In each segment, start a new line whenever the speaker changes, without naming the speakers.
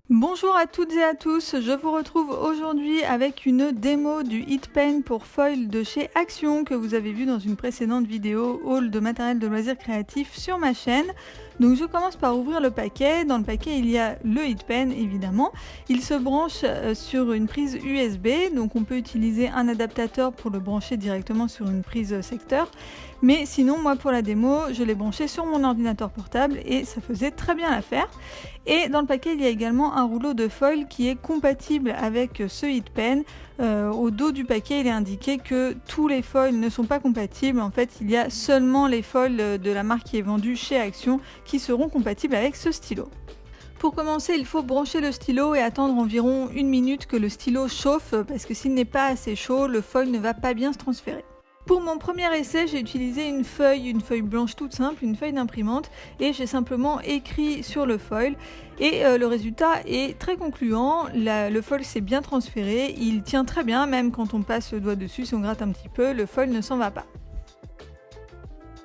Bonjour à toutes et à tous, je vous retrouve aujourd'hui avec une démo du HitPen pour foil de chez Action que vous avez vu dans une précédente vidéo haul de matériel de loisirs créatifs sur ma chaîne. Donc je commence par ouvrir le paquet. Dans le paquet il y a le HitPen évidemment. Il se branche sur une prise USB, donc on peut utiliser un adaptateur pour le brancher directement sur une prise secteur. Mais sinon moi pour la démo je l'ai branché sur mon ordinateur portable et ça faisait très bien l'affaire. Et dans le paquet il y a également un rouleau de foil qui est compatible avec ce HitPen. Au dos du paquet il est indiqué que tous les foils ne sont pas compatibles. En fait il y a seulement les foils de la marque qui est vendue chez Action qui seront compatibles avec ce stylo. Pour commencer, il faut brancher le stylo et attendre environ 1 minute que le stylo chauffe parce que s'il n'est pas assez chaud, le foil ne va pas bien se transférer. Pour mon premier essai, j'ai utilisé une feuille blanche toute simple, une feuille d'imprimante, et j'ai simplement écrit sur le foil. Et le résultat est très concluant, le foil s'est bien transféré, il tient très bien, même quand on passe le doigt dessus, si on gratte un petit peu, le foil ne s'en va pas.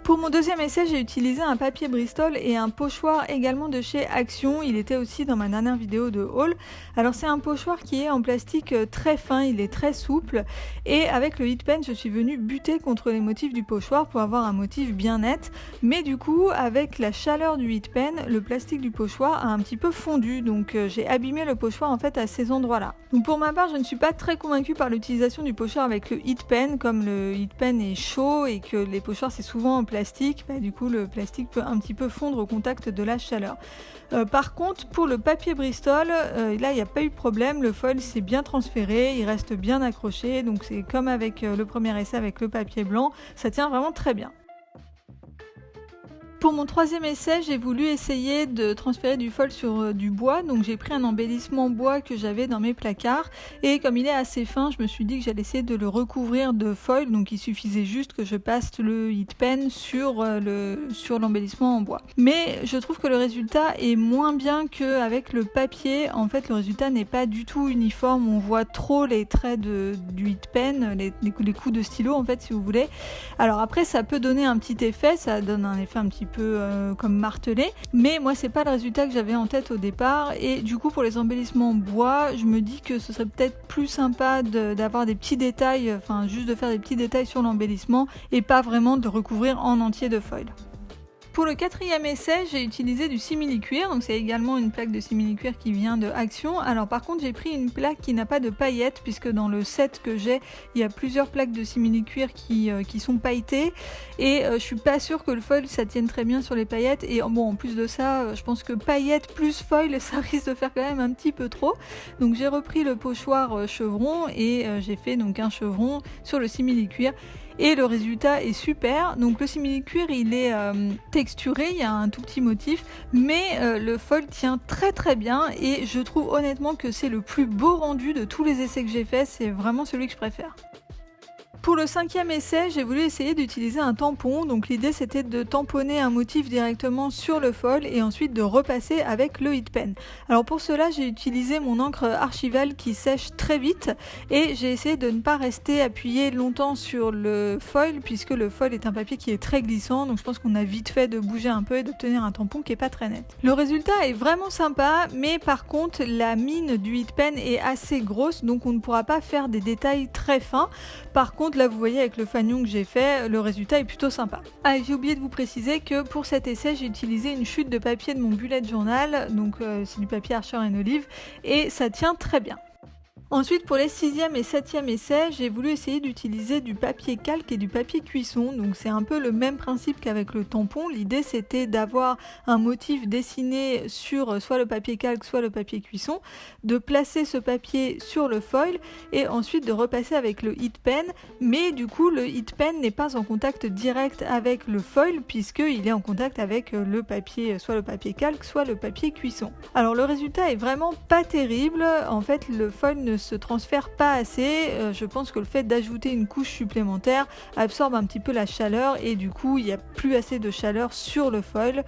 Pour mon deuxième essai, j'ai utilisé un papier Bristol et un pochoir également de chez Action. Il était aussi dans ma dernière vidéo de haul. Alors c'est un pochoir qui est en plastique très fin, il est très souple. Et avec le HitPen, je suis venue buter contre les motifs du pochoir pour avoir un motif bien net. Mais du coup, avec la chaleur du HitPen, le plastique du pochoir a un petit peu fondu. Donc j'ai abîmé le pochoir en fait à ces endroits-là. Donc pour ma part, je ne suis pas très convaincue par l'utilisation du pochoir avec le HitPen. Comme le HitPen est chaud et que les pochoirs c'est souvent en plastique, du coup le plastique peut un petit peu fondre au contact de la chaleur. Par contre pour le papier Bristol, là il n'y a pas eu de problème, le foil s'est bien transféré, il reste bien accroché, donc c'est comme avec le premier essai avec le papier blanc, ça tient vraiment très bien. Pour mon troisième essai, j'ai voulu essayer de transférer du foil sur du bois, donc j'ai pris un embellissement bois que j'avais dans mes placards et comme il est assez fin, je me suis dit que j'allais essayer de le recouvrir de foil, donc il suffisait juste que je passe le HitPen sur l'embellissement en bois. Mais je trouve que le résultat est moins bien qu'avec le papier, en fait le résultat n'est pas du tout uniforme, on voit trop les traits du HitPen, les coups de stylo en fait si vous voulez. Alors après ça peut donner un petit effet, ça donne un effet un petit peu comme martelé, mais moi c'est pas le résultat que j'avais en tête au départ et du coup pour les embellissements bois je me dis que ce serait peut-être plus sympa d'avoir des petits détails, enfin juste de faire des petits détails sur l'embellissement et pas vraiment de recouvrir en entier de foil. Pour le quatrième essai, j'ai utilisé du simili-cuir, donc c'est également une plaque de simili-cuir qui vient de Action. Alors par contre j'ai pris une plaque qui n'a pas de paillettes puisque dans le set que j'ai, il y a plusieurs plaques de simili-cuir qui sont pailletées et je suis pas sûre que le foil ça tienne très bien sur les paillettes et bon en plus de ça, je pense que paillettes plus foil ça risque de faire quand même un petit peu trop. Donc j'ai repris le pochoir chevron et j'ai fait donc un chevron sur le simili-cuir. Et le résultat est super, donc le simili-cuir il est texturé, il y a un tout petit motif, mais le foil tient très très bien et je trouve honnêtement que c'est le plus beau rendu de tous les essais que j'ai fait, c'est vraiment celui que je préfère. Pour le cinquième essai, j'ai voulu essayer d'utiliser un tampon, donc l'idée c'était de tamponner un motif directement sur le foil et ensuite de repasser avec le HitPen. Alors pour cela j'ai utilisé mon encre archivale qui sèche très vite et j'ai essayé de ne pas rester appuyé longtemps sur le foil puisque le foil est un papier qui est très glissant, donc je pense qu'on a vite fait de bouger un peu et d'obtenir un tampon qui est pas très net. Le résultat est vraiment sympa, mais par contre la mine du HitPen est assez grosse donc on ne pourra pas faire des détails très fins. Par contre là vous voyez avec le fanion que j'ai fait, le résultat est plutôt sympa. Ah et j'ai oublié de vous préciser que pour cet essai j'ai utilisé une chute de papier de mon bullet journal, donc c'est du papier Archer & Olive et ça tient très bien. Ensuite pour les 6e et 7e essais, j'ai voulu essayer d'utiliser du papier calque et du papier cuisson, donc c'est un peu le même principe qu'avec le tampon. L'idée c'était d'avoir un motif dessiné sur soit le papier calque soit le papier cuisson, de placer ce papier sur le foil et ensuite de repasser avec le HitPen, mais du coup le HitPen n'est pas en contact direct avec le foil puisqu'il est en contact avec le papier, soit le papier calque soit le papier cuisson. Alors le résultat est vraiment pas terrible, en fait le foil ne se transfère pas assez, je pense que le fait d'ajouter une couche supplémentaire absorbe un petit peu la chaleur et du coup il n'y a plus assez de chaleur sur le foil.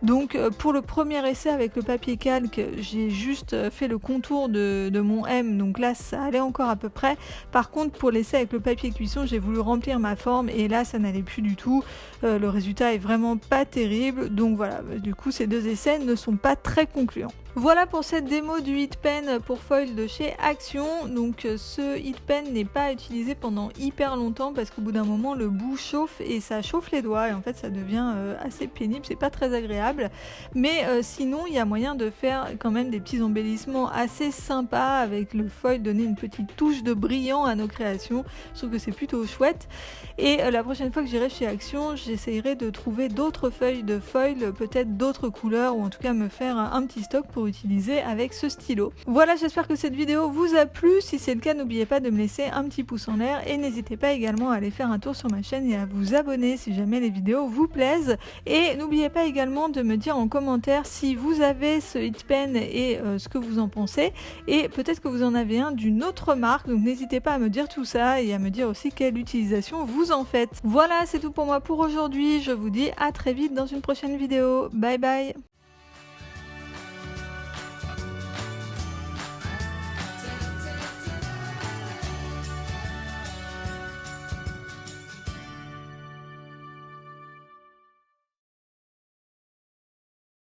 Donc pour le premier essai avec le papier calque, j'ai juste fait le contour de mon M, donc là ça allait encore à peu près. Par contre pour l'essai avec le papier cuisson, j'ai voulu remplir ma forme et là ça n'allait plus du tout. Le résultat est vraiment pas terrible, donc voilà, du coup ces deux essais ne sont pas très concluants. Voilà pour cette démo du Hit Pen pour foil de chez Action. Donc ce Hit Pen n'est pas utilisé pendant hyper longtemps parce qu'au bout d'un moment le bout chauffe et ça chauffe les doigts et en fait ça devient assez pénible, c'est pas très agréable. Mais sinon il y a moyen de faire quand même des petits embellissements assez sympas avec le foil, donner une petite touche de brillant à nos créations. Je trouve que c'est plutôt chouette. Et la prochaine fois que j'irai chez Action, j'essayerai de trouver d'autres feuilles de foil, peut-être d'autres couleurs ou en tout cas me faire un petit stock pour utiliser avec ce stylo. Voilà, j'espère que cette vidéo vous a plu. Si c'est le cas, n'oubliez pas de me laisser un petit pouce en l'air et n'hésitez pas également à aller faire un tour sur ma chaîne et à vous abonner si jamais les vidéos vous plaisent. Et n'oubliez pas également de me dire en commentaire si vous avez ce Hit Pen et ce que vous en pensez, et peut-être que vous en avez un d'une autre marque, donc n'hésitez pas à me dire tout ça et à me dire aussi quelle utilisation vous en faites. Voilà, c'est tout pour moi pour aujourd'hui, je vous dis à très vite dans une prochaine vidéo. Bye bye.